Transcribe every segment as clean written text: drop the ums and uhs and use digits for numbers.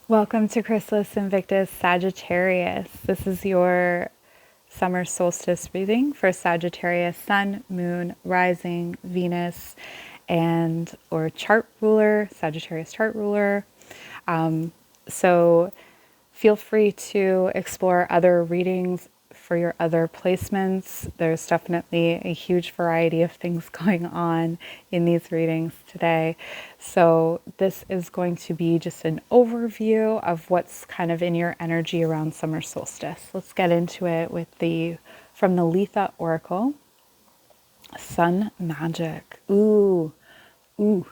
Welcome to Chrysalis Invictus Sagittarius. This is your summer solstice reading for Sagittarius, Sun, Moon, Rising, Venus, and or chart ruler, Sagittarius chart ruler. So feel free to explore other readings for your other placements. There's definitely a huge variety of things going on in these readings today. So this is going to be just an overview of what's kind of in your energy around summer solstice. Let's get into it with from the Litha Oracle, Sun Magic. Ooh, ooh.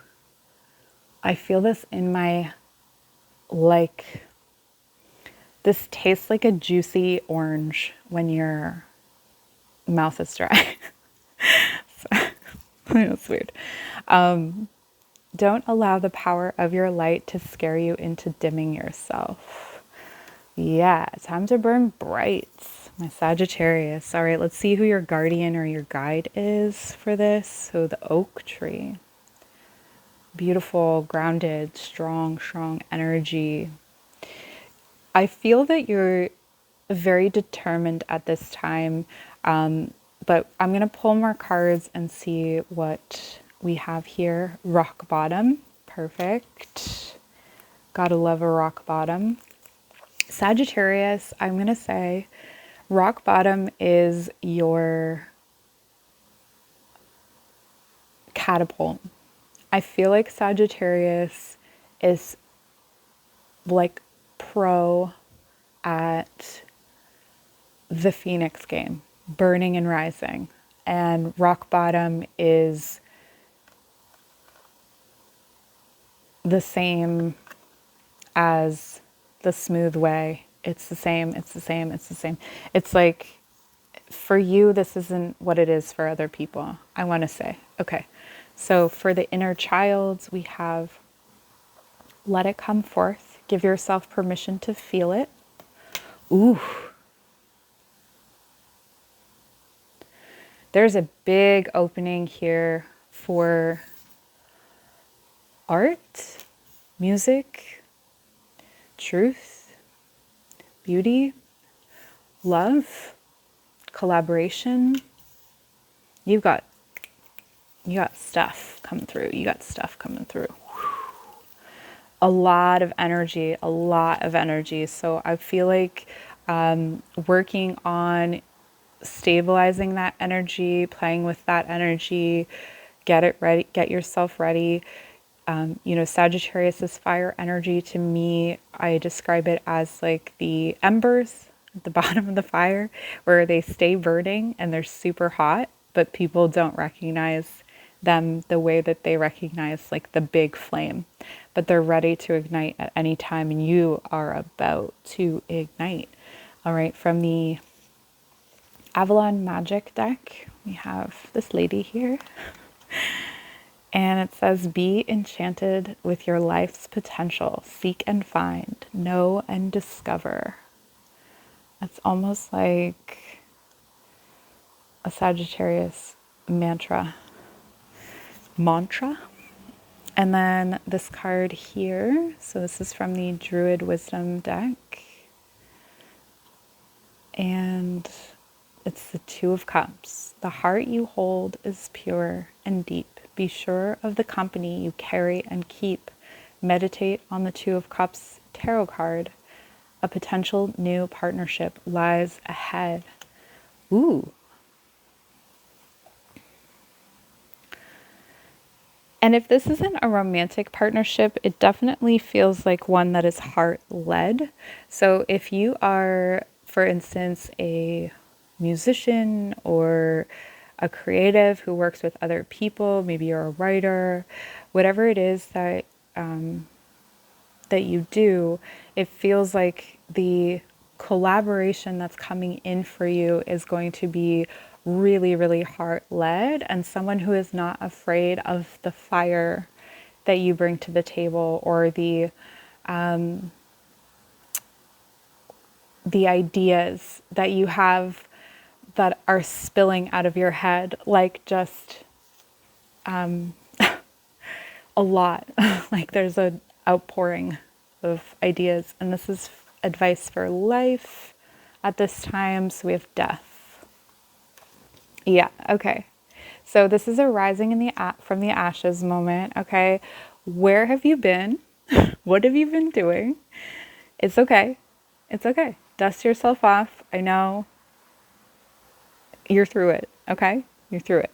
I feel this in my, this tastes like a juicy orange when your mouth is dry. That's weird. Don't allow the power of your light to scare you into dimming yourself. Yeah, time to burn bright, my Sagittarius. All right, let's see who your guardian or your guide is for this. So the oak tree. Beautiful, grounded, strong energy. I feel that you're very determined at this time, but I'm going to pull more cards and see what we have here. Rock bottom. Perfect. Gotta love a rock bottom. Sagittarius, I'm going to say rock bottom is your catapult. I feel like Sagittarius is like pro at the Phoenix game, burning and rising. And rock bottom is the same as the smooth way. It's the same. It's like, for you, this isn't what it is for other people, I want to say. Okay. So for the inner child, we have let it come forth. Give yourself permission to feel it. Ooh. There's a big opening here for art, music, truth, beauty, love, collaboration. You got stuff coming through. A lot of energy. So I feel like working on stabilizing that energy, playing with that energy, get it ready, get yourself ready. Sagittarius is fire energy. To me, I describe it as like the embers at the bottom of the fire where they stay burning and they're super hot, but people don't recognize them the way that they recognize like the big flame, but they're ready to ignite at any time, and you are about to ignite. All right, from the Avalon Magic deck, we have this lady here. And it says, be enchanted with your life's potential. Seek and find. Know and discover. It's almost like a Sagittarius mantra. And then this card here. So this is from the Druid Wisdom deck. And it's the Two of Cups. The heart you hold is pure and deep. Be sure of the company you carry and keep. Meditate on the Two of Cups tarot card. A potential new partnership lies ahead. Ooh. And if this isn't a romantic partnership, it definitely feels like one that is heart-led. So if you are, for instance, a musician or a creative who works with other people, maybe you're a writer, whatever it is that you do, it feels like the collaboration that's coming in for you is going to be really heart-led, and someone who is not afraid of the fire that you bring to the table, or the ideas that you have that are spilling out of your head, like just a lot. Like there's an outpouring of ideas. And this is advice for life at this time. So we have death. Yeah, okay. So this is a rising in the from the ashes moment, okay? Where have you been? What have you been doing? It's okay. It's okay. Dust yourself off. I know you're through it, okay? You're through it.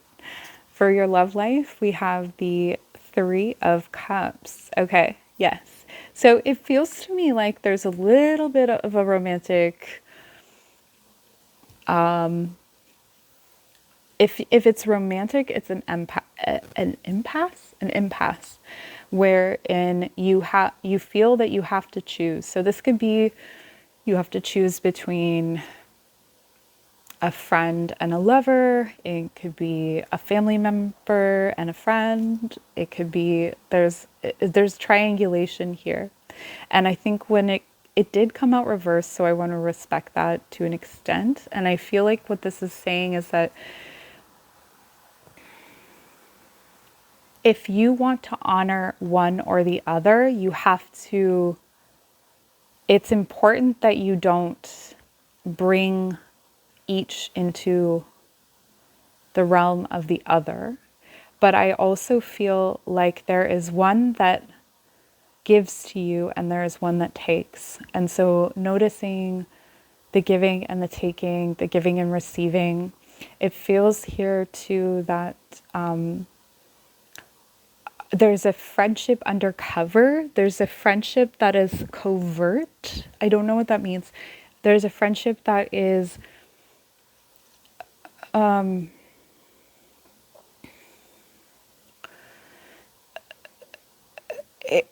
For your love life, we have the Three of Cups. Okay, yes. So it feels to me like there's a little bit of a romantic, if it's romantic, it's an impasse, wherein you feel that you have to choose. So this could be you have to choose between a friend and a lover. It could be a family member and a friend. It could be there's triangulation here. And I think when it did come out reversed, so I want to respect that to an extent. And I feel like what this is saying is that if you want to honor one or the other, you have to, it's important that you don't bring each into the realm of the other. But I also feel like there is one that gives to you and there is one that takes. And so noticing the giving and the taking, the giving and receiving, it feels here too that there's a friendship undercover. There's a friendship that is covert. I don't know what that means. There's a friendship that is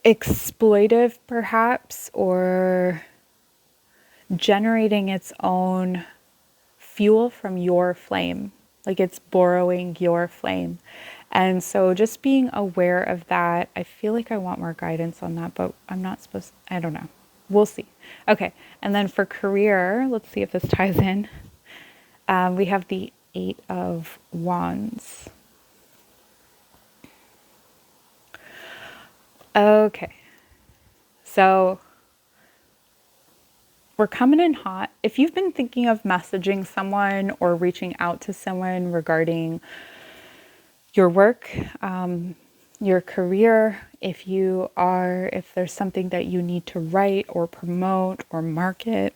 exploitive perhaps, or generating its own fuel from your flame, like it's borrowing your flame. And so just being aware of that, I feel like I want more guidance on that, but I'm not supposed, I don't know. We'll see. Okay. And then for career, let's see if this ties in. We have the Eight of Wands. Okay. So we're coming in hot. If you've been thinking of messaging someone or reaching out to someone regarding your work, your career, if there's something that you need to write or promote or market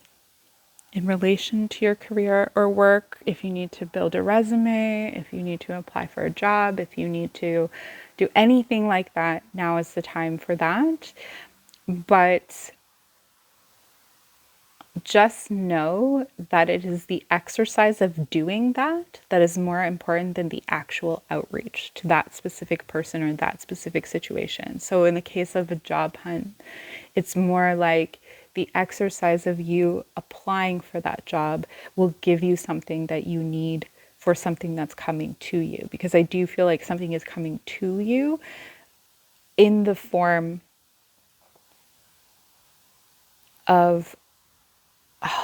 in relation to your career or work, if you need to build a resume, if you need to apply for a job, if you need to do anything like that, now is the time for that. But just know that it is the exercise of doing that that is more important than the actual outreach to that specific person or that specific situation. So in the case of a job hunt, it's more like the exercise of you applying for that job will give you something that you need for something that's coming to you. Because I do feel like something is coming to you in the form of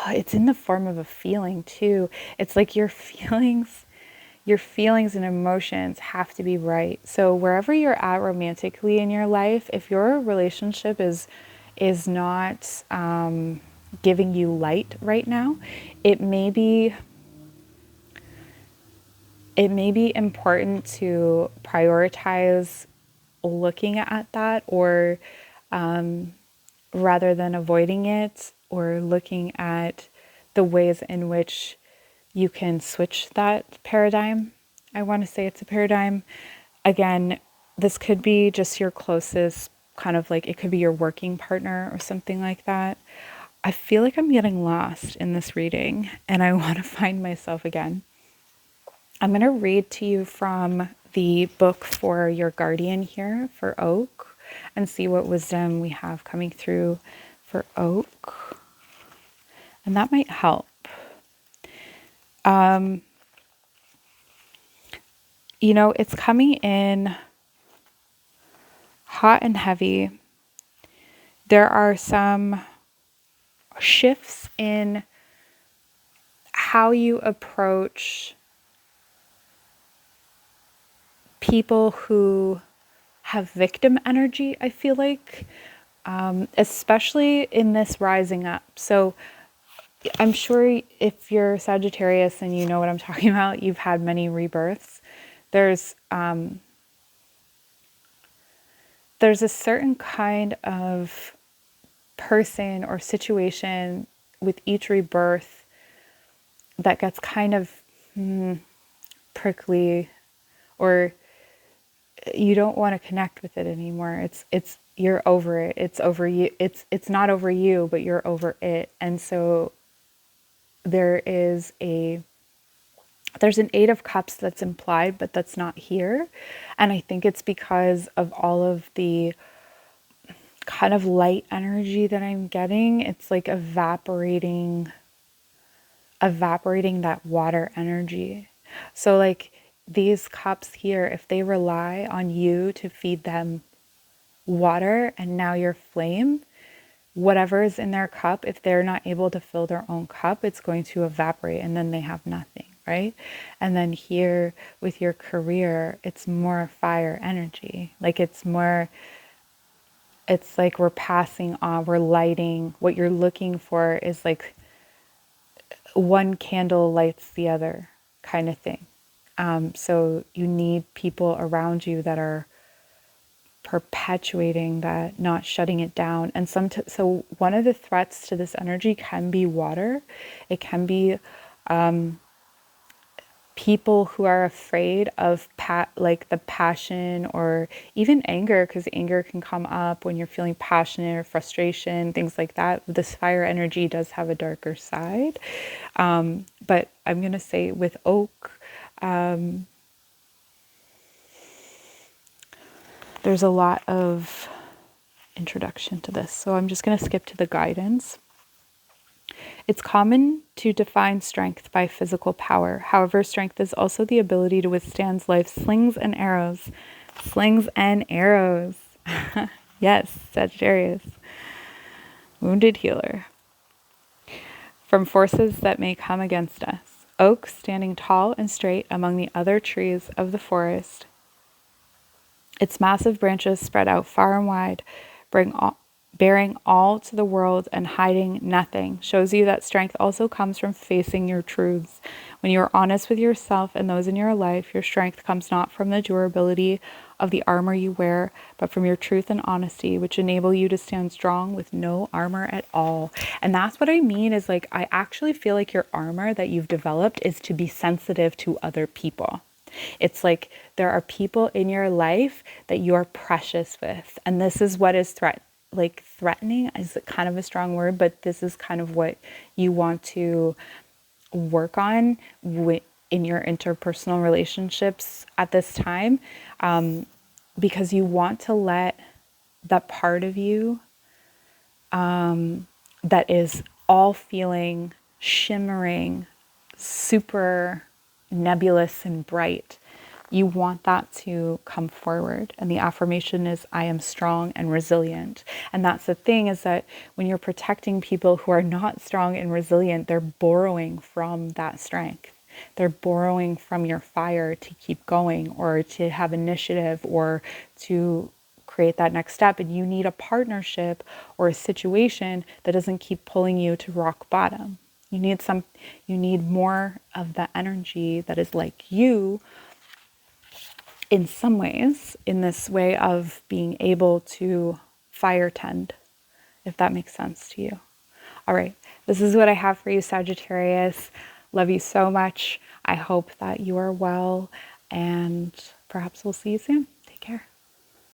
it's in the form of a feeling too. It's like your feelings and emotions have to be right. So wherever you're at romantically in your life, if your relationship is not giving you light right now, it may be important to prioritize looking at that, or rather than avoiding it, or looking at the ways in which you can switch that paradigm. I want to say it's a paradigm. Again, this could be just your closest, kind of like it could be your working partner or something like that. I feel like I'm getting lost in this reading and I want to find myself again. I'm going to read to you from the book for your guardian here for Oak and see what wisdom we have coming through for Oak. And that might help. It's coming in hot and heavy. There are some shifts in how you approach people who have victim energy, I feel like. especially in this rising up. So I'm sure if you're Sagittarius and you know what I'm talking about, you've had many rebirths. There's a certain kind of person or situation with each rebirth that gets kind of prickly, or you don't want to connect with it anymore. It's you're over it. It's over you. It's not over you, but you're over it. And so there is there's an 8 of cups that's implied, but that's not here. And I think it's because of all of the kind of light energy that I'm getting. It's like evaporating that water energy. So like these cups here, if they rely on you to feed them water and now your flame, whatever is in their cup, if they're not able to fill their own cup, it's going to evaporate and then they have nothing, right? And then here with your career, it's more fire energy. Like it's like we're passing on, we're lighting. What you're looking for is like one candle lights the other kind of thing. So you need people around you that are perpetuating that, not shutting it down. And so one of the threats to this energy can be water. It can be people who are afraid of like the passion or even anger, because anger can come up when you're feeling passionate or frustration, things like that. This fire energy does have a darker side. But I'm going to say with oak, there's a lot of introduction to this. So I'm just going to skip to the guidance. It's common to define strength by physical power. However, strength is also the ability to withstand life's slings and arrows. Slings and arrows. Yes, Sagittarius. Wounded healer. From forces that may come against us. Oak, standing tall and straight among the other trees of the forest, its massive branches spread out far and wide, bearing all to the world and hiding nothing, shows you that strength also comes from facing your truths. When you are honest with yourself and those in your life, your strength comes not from the durability of the armor you wear, but from your truth and honesty, which enable you to stand strong with no armor at all. And that's what I mean is like, I actually feel like your armor that you've developed is to be sensitive to other people. It's like there are people in your life that you're precious with. And this is what is threatening is kind of a strong word, but this is kind of what you want to work on in your interpersonal relationships at this time, because you want to let that part of you that is all feeling, shimmering, super nebulous and bright. You want that to come forward. And the affirmation is, I am strong and resilient. And that's the thing, is that when you're protecting people who are not strong and resilient, they're borrowing from that strength. They're borrowing from your fire to keep going or to have initiative or to create that next step. And you need a partnership or a situation that doesn't keep pulling you to rock bottom. You need more of the energy that is like you in some ways, in this way of being able to fire tend, if that makes sense to you. All right, this is what I have for you, Sagittarius. Love you so much. I hope that you are well, and perhaps we'll see you soon. Take care.